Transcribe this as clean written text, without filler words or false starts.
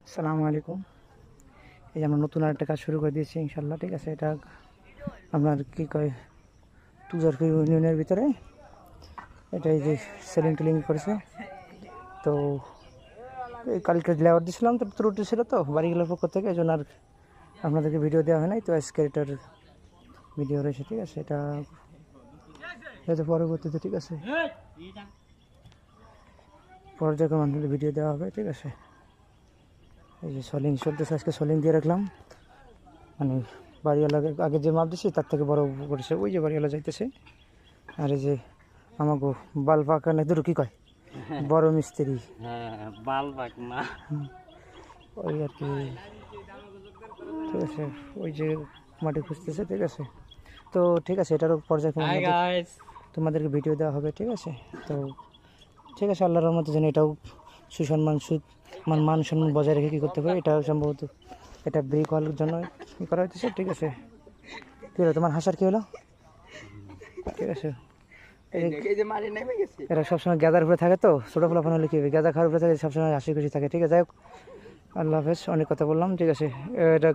আসসালামু আলাইকুম। এই যে আমরা নতুন আরেকটা কাজ শুরু করে দিয়েছি ইনশাল্লাহ, ঠিক আছে। এটা আপনার কী কয় তুজারপুর ইউনিয়নের ভিতরে এটা এই যে সেলিং টেলিং করেছে। তো এই কালকে লেবার দিয়েছিলাম, তো ত্রুটি ছিল তো বাড়িগুলোর পক্ষ থেকে, এই জন্য আর আপনাদেরকে ভিডিও দেওয়া হয় নাই। তো আজকে এটার ভিডিও রয়েছে, ঠিক আছে। এটা হয়তো পরবর্তীতে, ঠিক আছে, পর্যায়ক্রমে ভিডিও দেওয়া হবে, ঠিক আছে। এই যে সলিং চলতেছে, আজকে সলিং দিয়ে রাখলাম, মানে বাড়িওয়ালাকে আগে যে মাপ দিছি তার থেকে বড় করেছে, ওই যে বাড়িওয়ালা যাইতেছে। আর এই যে আমাকে বাল পাকানে দূর কি কয় বড় মিস্ত্রি, বাল পাক না ওই আর কি, ঠিক আছে। ওই যে মাটি খুঁজতেছে, ঠিক আছে। তো ঠিক আছে, এটারও পর্যায়ক্রমে তোমাদেরকে ভিডিও দেওয়া হবে, ঠিক আছে। তো ঠিক আছে, আল্লাহর রহমতে যেন এটাও সুসম্মান মান সম্মান বজায় রেখে কী করতে পারে, এটাও সম্ভবত এটা ব্রেক হওয়ার জন্য করা হইতেছে, ঠিক আছে। কী হলো তোমার হাসার, কী হলো? ঠিক আছে, এরা সবসময় গাদার উপরে থাকে, তো ছোটো ফলাফল হলে কী হবে, গাদা খাওয়ার উপরে থাকে, সবসময় হাসি খুশি থাকে, ঠিক আছে। যাই হোক, আল্লাহ হাফেজ, অনেক কথা বললাম, ঠিক আছে। এটা